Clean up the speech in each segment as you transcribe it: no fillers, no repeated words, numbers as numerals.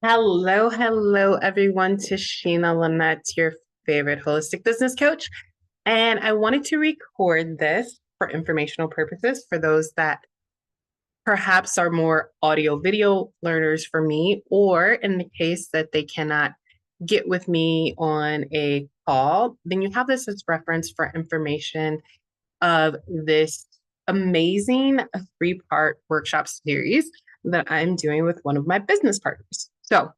Hello, everyone. Tashina Lynette, your favorite holistic business coach. And I wanted to record this for informational purposes for those that perhaps are more audio video learners for me, or in the case that they cannot get with me on a call, then you have this as reference for information of this amazing three-part workshop series that I'm doing with one of my business partners. So,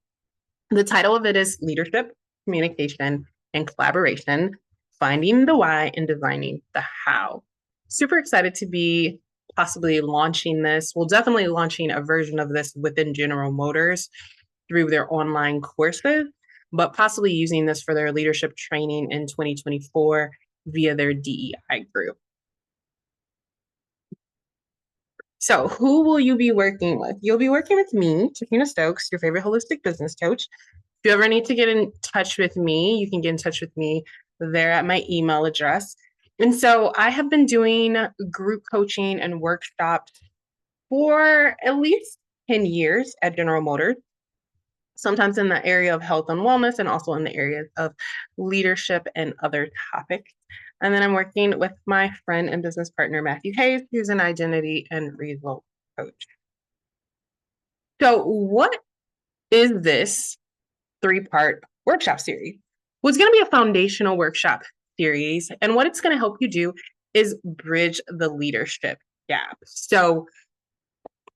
the title of it is Leadership, Communication, and Collaboration, Finding the Why and Designing the How. Super excited to be possibly launching this. Well, definitely launching a version of this within General Motors through their online courses, but possibly using this for their leadership training in 2024 via their DEI group. So, who will you be working with? You'll be working with me, Takina Stokes, your favorite holistic business coach. If you ever need to get in touch with me, you can get in touch with me there at my email address. And so I have been doing group coaching and workshops for at least 10 years at General Motors, sometimes in the area of health and wellness and also in the areas of leadership and other topics. And then I'm working with my friend and business partner, Matthew Hayes, who's an identity and result coach. So, what is this three-part workshop series? Well, it's going to be a foundational workshop series. And what it's going to help you do is bridge the leadership gap. So,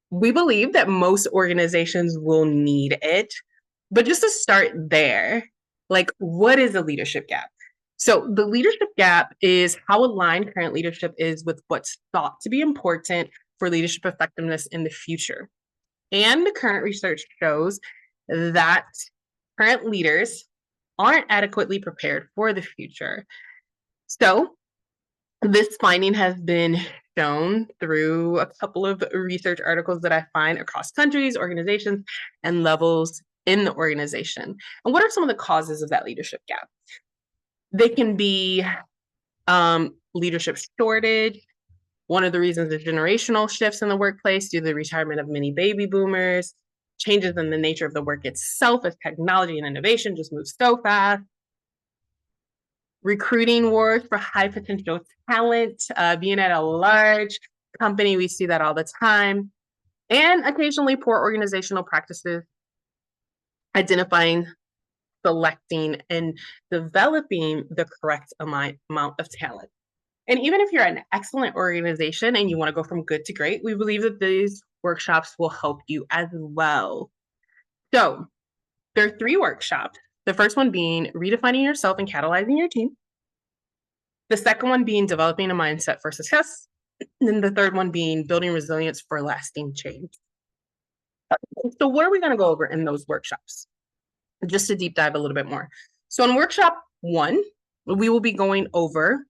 we believe that most organizations will need it. But just to start there, like, what is a leadership gap? So, the leadership gap is how aligned current leadership is with what's thought to be important for leadership effectiveness in the future. And the current research shows that current leaders aren't adequately prepared for the future. So, this finding has been shown through a couple of research articles that I find across countries, organizations, and levels in the organization. And what are some of the causes of that leadership gap? They can be leadership shortage. One of the reasons is generational shifts in the workplace due to the retirement of many baby boomers, changes in the nature of the work itself as technology and innovation just move so fast, recruiting wars for high potential talent, being at a large company, we see that all the time, and occasionally poor organizational practices, identifying, selecting, and developing the correct amount of talent. And even if you're an excellent organization and you want to go from good to great, we believe that these workshops will help you as well. So there are three workshops. The first one being redefining yourself and catalyzing your team. The second one being developing a mindset for success. And then the third one being building resilience for lasting change. So what are we going to go over in those workshops? Just to deep dive a little bit more. So in workshop 1, we will be going over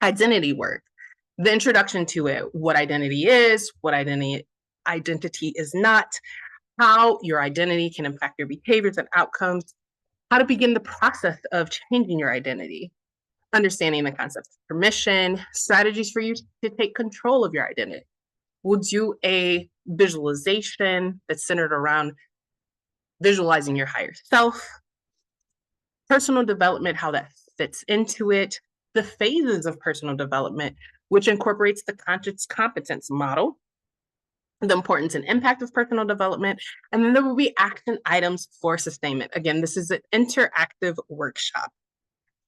identity work, the introduction to it, what identity is, what identity is not, how your identity can impact your behaviors and outcomes, how to begin the process of changing your identity, understanding the concept of permission, strategies for you to take control of your identity. We'll do a visualization that's centered around visualizing your higher self, personal development, how that fits into it, the phases of personal development, which incorporates the conscious competence model, the importance and impact of personal development, and then there will be action items for sustainment. Again, this is an interactive workshop.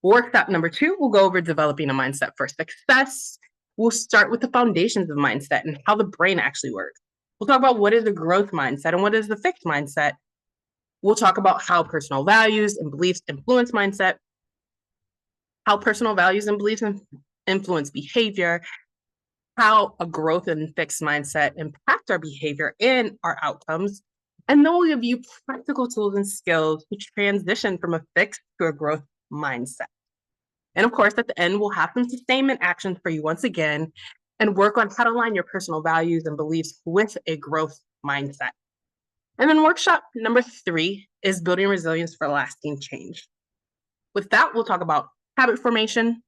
Workshop number 2, we'll go over developing a mindset for success. We'll start with the foundations of mindset and how the brain actually works. We'll talk about what is a growth mindset and what is the fixed mindset. We'll talk about how personal values and beliefs influence mindset, how personal values and beliefs influence behavior, how a growth and fixed mindset impact our behavior and our outcomes. And then we'll give you practical tools and skills to transition from a fixed to a growth mindset. And of course, at the end, we'll have some sustainment actions for you once again and work on how to align your personal values and beliefs with a growth mindset. And then workshop number 3 is building resilience for lasting change. With that, we'll talk about habit formation,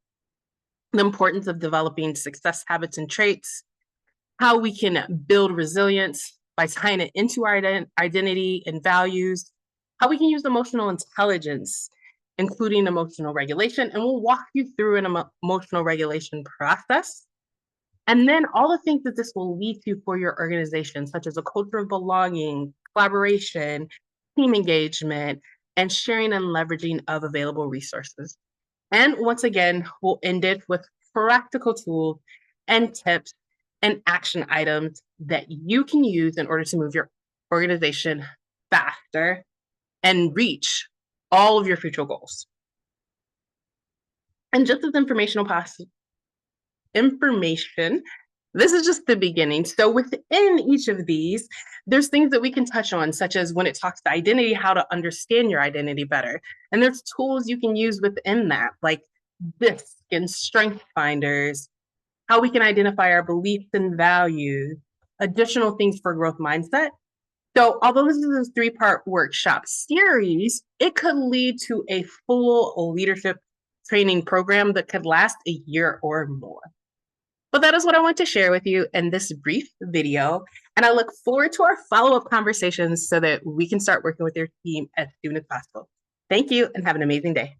the importance of developing success habits and traits, how we can build resilience, by tying it into our identity and values, how we can use emotional intelligence, including emotional regulation. And we'll walk you through an emotional regulation process. And then all the things that this will lead to for your organization, such as a culture of belonging, collaboration, team engagement, and sharing and leveraging of available resources. And once again, we'll end it with practical tools and tips and action items that you can use in order to move your organization faster and reach all of your future goals. And just as information, this is just the beginning. So within each of these, there's things that we can touch on, such as when it talks to identity, how to understand your identity better. And there's tools you can use within that, like DISC and strength finders, how we can identify our beliefs and values, additional things for growth mindset. So although this is a 3-part workshop series, it could lead to a full leadership training program that could last a year or more. But that is what I want to share with you in this brief video. And I look forward to our follow-up conversations so that we can start working with your team as soon as possible. Thank you and have an amazing day.